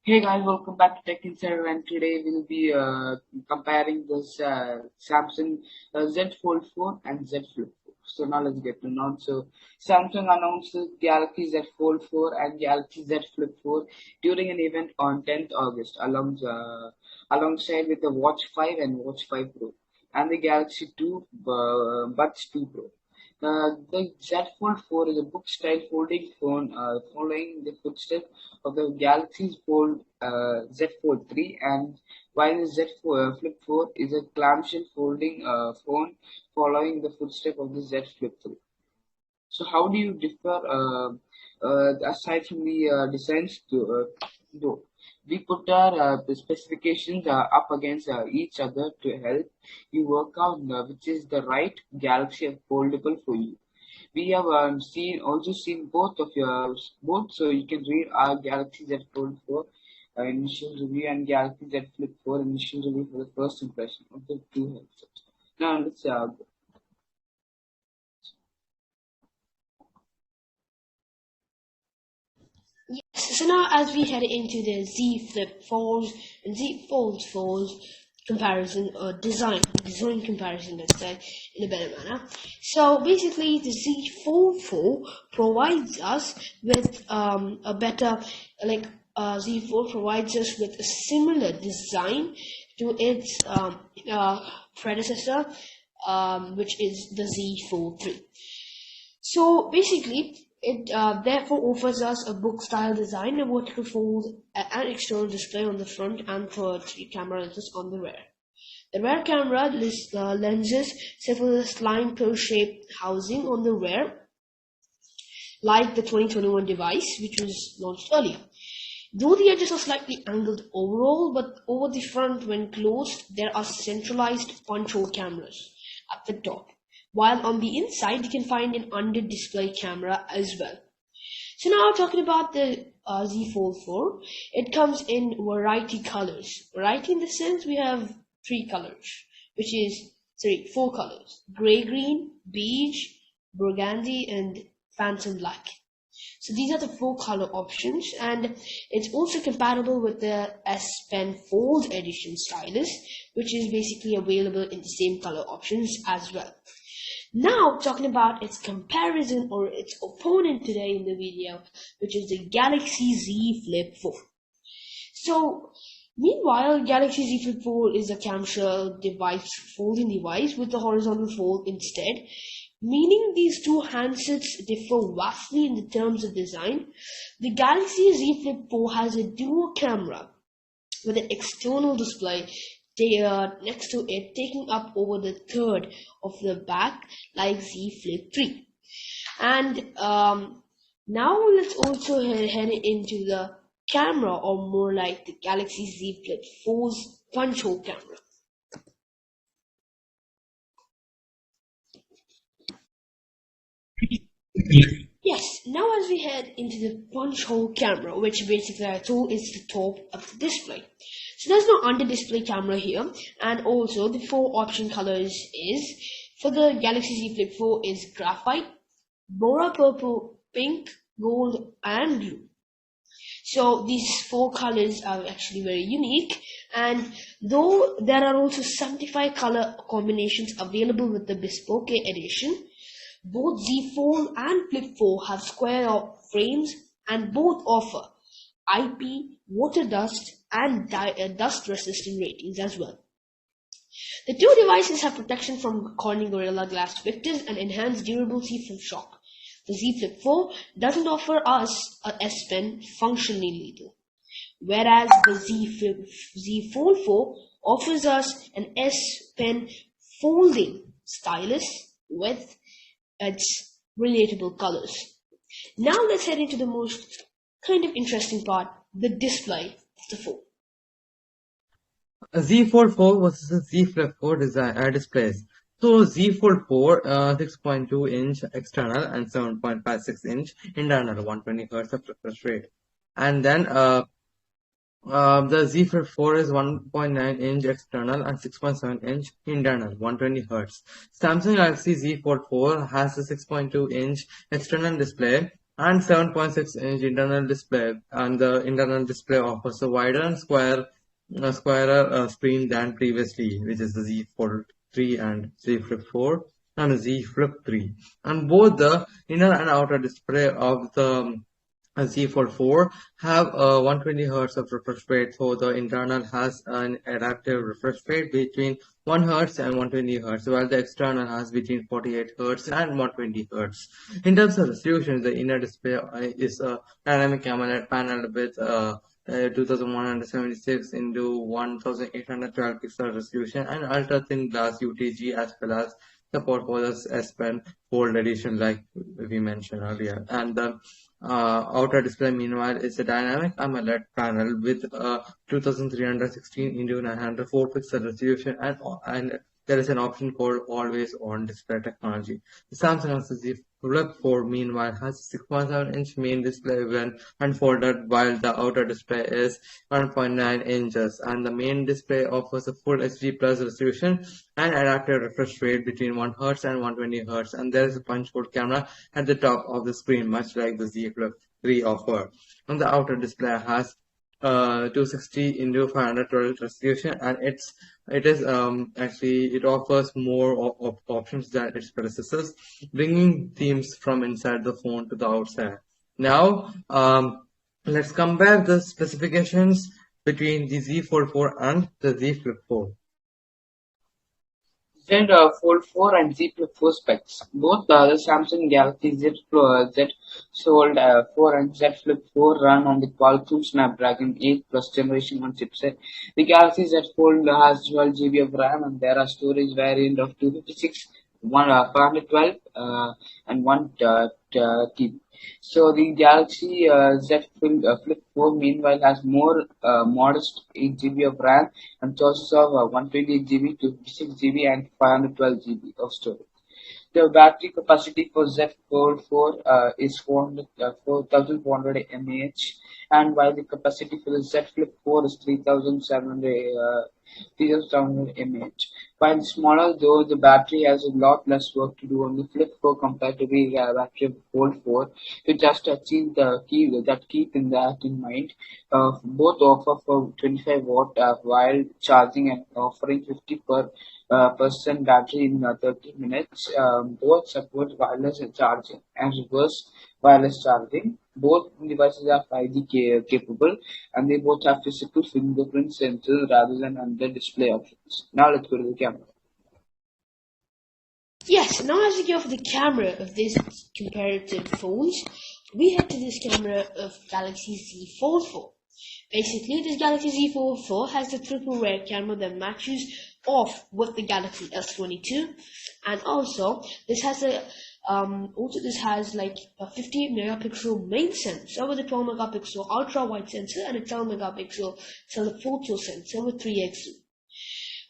Hey guys, welcome back to Tech Insider, and today we'll be comparing this Samsung Z Fold 4 and Z Flip 4. So now let's get to know. So Samsung announces Galaxy Z Fold 4 and Galaxy Z Flip 4 during an event on 10th August, alongside with the Watch 5 and Watch 5 Pro and the Galaxy 2 Buds 2 Pro. The Z Fold 4 is a book-style folding phone following the footsteps of the Galaxy Fold Z Fold 3, and while the Flip 4 is a clamshell folding phone following the footsteps of the Z Flip 3. So how do you differ aside from the designs though? We put our the specifications up against each other to help you work out which is the right Galaxy foldable for you. We have seen both of yours, both, so you can read our Galaxy Z Fold 4 initial review and Galaxy Z Flip 4 initial review for the first impression of the two headsets. Now let's go. Yes, so now as we head into the Z Flip Fold and Z Fold comparison or design comparison, let's say, in a better manner. So basically the Z Fold 4 provides us with a better, Z Fold provides us with a similar design to its predecessor, which is the Z Fold 3. So basically, it therefore offers us a book-style design, a vertical fold, an external display on the front, and three camera lenses on the rear. The rear camera lenses sit with a slime pill-shaped housing on the rear, like the 2021 device, which was launched earlier. Though the edges are slightly angled overall, but over the front when closed, there are centralized punch-hole cameras at the top, while on the inside you can find an under-display camera as well. So now talking about the Z Fold 4, it comes in variety colors. Variety in the sense we have four colors: gray green, beige, burgundy, and phantom black. So these are the four color options, and it's also compatible with the S Pen Fold Edition stylus, which is basically available in the same color options as well. Now talking about its comparison or its opponent today in the video, which is the Galaxy Z Flip 4. So meanwhile, Galaxy Z Flip 4 is a camshell folding device with the horizontal fold instead, meaning these two handsets differ vastly in the terms of design. The Galaxy Z Flip 4 has a dual camera with an external display next to it, taking up over the third of the back like Z Flip 3. And now let's also head into the camera, or more like the Galaxy Z Flip 4's punch hole camera. Yes, now as we head into the punch hole camera, which basically I told is the top of the display. So there's no under display camera here, and also the four option colors is for the Galaxy Z Flip 4 is graphite, Bora purple, pink, gold, and blue. So these four colors are actually very unique, and though there are also 75 color combinations available with the Bespoke edition, both Z Fold and Flip 4 have square frames and both offer IP, water dust, and dust resistant ratings as well. The two devices have protection from Corning Gorilla Glass victims and enhanced durability from shock. The Z Flip 4 doesn't offer us a S Pen functionally lethal, whereas the Z Fold 4 offers us an S Pen folding stylus with its relatable colors. Now let's head into the most kind of interesting part, the display of the phone. Z Fold 4 versus Z Flip 4 displays. So Z Fold 4, 6.2 inch external and 7.56 inch internal, 120 Hz of refresh rate. And then the Z Flip 4 is 1.9 inch external and 6.7 inch internal, 120 Hz. Samsung Galaxy Z Fold 4 has a 6.2 inch external display and 7.6-inch internal display, and the internal display offers a wider and squarer screen than previously, which is the Z Fold 3 and Z Flip 4 and Z Flip 3. And both the inner and outer display of the Z Fold 4 have 120 Hz of refresh rate, so the internal has an adaptive refresh rate between 1 Hz and 120 Hz, while the external has between 48 Hz and 120 Hz. In terms of resolution, the inner display is a dynamic AMOLED panel with 2176 into 1812 pixel resolution and ultra thin glass UTG, as well as support for the S Pen Fold edition, like we mentioned earlier. And the outer display, meanwhile, is a dynamic AMOLED panel with 2316 into 904 pixel resolution, and there is an option called always on display technology. The Samsung S Flip 4, meanwhile, has a 6.7-inch main display when unfolded, while the outer display is 1.9 inches, and the main display offers a full HD plus resolution and adaptive refresh rate between 1 Hz and 120 Hz, and there is a punch hole camera at the top of the screen, much like the Z Flip 3 offer. And the outer display has 260 into 512 resolution, and it offers more options than its predecessors, bringing themes from inside the phone to the outside. Now, let's compare the specifications between the Z Fold 4 and the Z Flip 4. Z Fold 4 and Z Flip 4 specs. Both the Samsung Galaxy Z Fold 4 and Z Flip 4 run on the Qualcomm Snapdragon 8 Plus Generation 1 chipset. The Galaxy Z Fold has 12 GB of RAM, and there are storage variant of 256, 512, and 1 TB. So the Galaxy Z Flip 4 meanwhile has more modest 8 GB of RAM and choices of 128 GB, 256 GB, and 512 GB of storage. The battery capacity for Z Fold 4 is 4,400 mAh, and while the capacity for the Z Flip 4 is 3,700 mAh. While smaller, though, the battery has a lot less work to do on the Flip 4 compared to the battery of Fold 4. To just achieve keeping that in mind, both offer for 25 watt while charging and offering 50% battery in 30 minutes. Both support wireless charging and reverse wireless charging. Both devices are 5G capable, and they both have physical fingerprint sensors rather than under display options. Now let's go to the camera. Yes, now as we go for the camera of these comparative phones, we head to this camera of Galaxy Z Fold 4. Basically, this Galaxy Z Fold 4 has the triple rear camera that matches off with the Galaxy S22, and also this has like a 50 megapixel main sensor with a 12 megapixel ultra wide sensor and a 12 megapixel telephoto sensor with 3x zoom.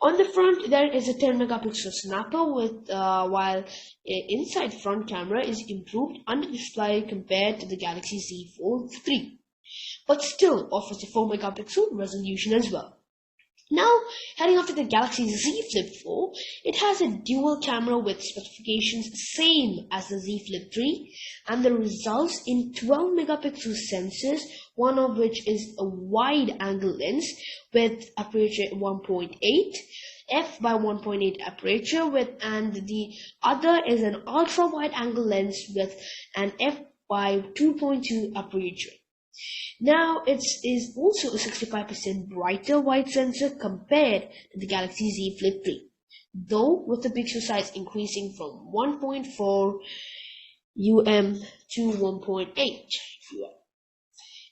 On the front, there is a 10 megapixel snapper with while inside front camera is improved under display compared to the Galaxy Z Fold 3, but still offers a 4 megapixel resolution as well. Now, heading off to the Galaxy Z Flip 4, it has a dual camera with specifications same as the Z Flip 3, and the results in 12 megapixel sensors, one of which is a wide angle lens with aperture 1.8, f by 1.8 aperture and the other is an ultra wide angle lens with an f by 2.2 aperture. Now it is also a 65% brighter wide sensor compared to the Galaxy Z Flip 3, though with the pixel size increasing from 1.4 to 1.8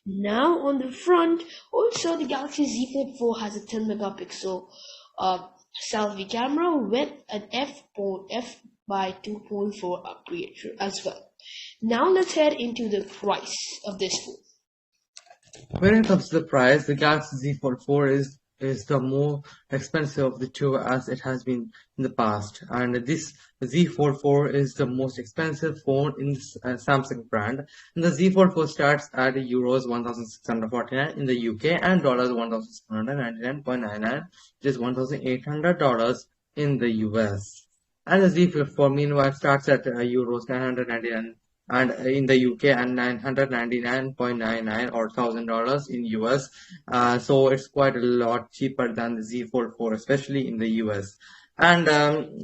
Now on the front, also the Galaxy Z Flip 4 has a 10 megapixel selfie camera with an f by 2.4 aperture as well. Now let's head into the price of this phone. When it comes to the price, the Galaxy Z Fold 4 is the more expensive of the two, as it has been in the past. And this Z Fold 4 is the most expensive phone in the Samsung brand. And the Z Fold 4 starts at euros 1,649 in the UK and dollars 1,799.99, which is $1,800 in the US. And the Z Flip 4 meanwhile starts at euros 999 and in the UK, and 999.99 or $1,000 in US. So it's quite a lot cheaper than the Z Fold 4, especially in the US. And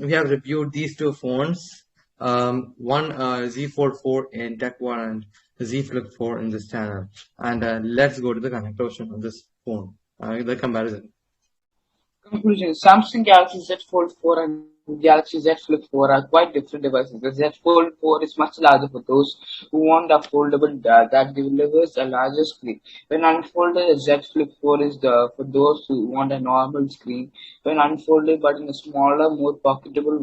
we have reviewed these two phones, one Z Fold 4 in Tech One and Z Flip 4 in this channel. And let's go to the conclusion of this phone, the comparison. Conclusion: Samsung Galaxy Z Fold 4 and Galaxy Z Flip 4 are quite different devices. The Z Fold 4 is much larger for those who want a foldable that delivers a larger screen. When unfolded, the Z Flip 4 is for those who want a normal screen when unfolded, but in a smaller, more pocketable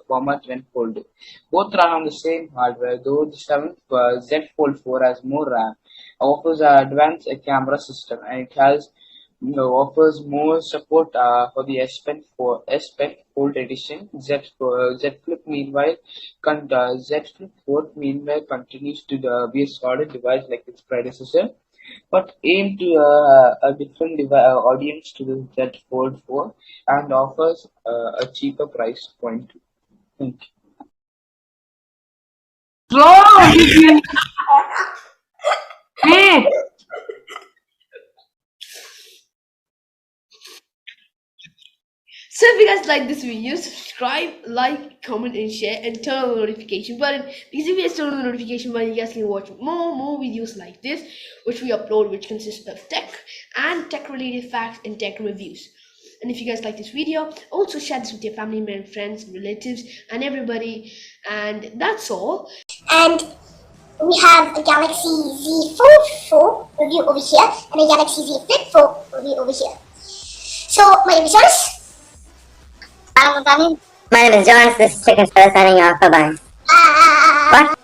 format when folded. Both run on the same hardware, though the 7th Z Fold 4 has more RAM, offers an advanced camera system, and it has offers more support for the S Pen Fold Edition. Z Flip meanwhile, Z Flip 4 meanwhile continues to be a solid device like its predecessor, but aimed to a different audience to the Z Fold 4 and offers a cheaper price point. Thank you. Hey! So if you guys like this video, subscribe, like, comment, and share, and turn on the notification button. Because if you guys turn on the notification button, you guys can watch more videos like this, which we upload, which consists of tech and tech-related facts and tech reviews. And if you guys like this video, also share this with your family, friends, relatives, and everybody. And that's all. And we have a Galaxy Z Fold 4 review over here and a Galaxy Z Flip 4 review over here. So, my name is Jonas. My name is Jonas. This is Chicken Star signing off. Bye bye. Bye. What?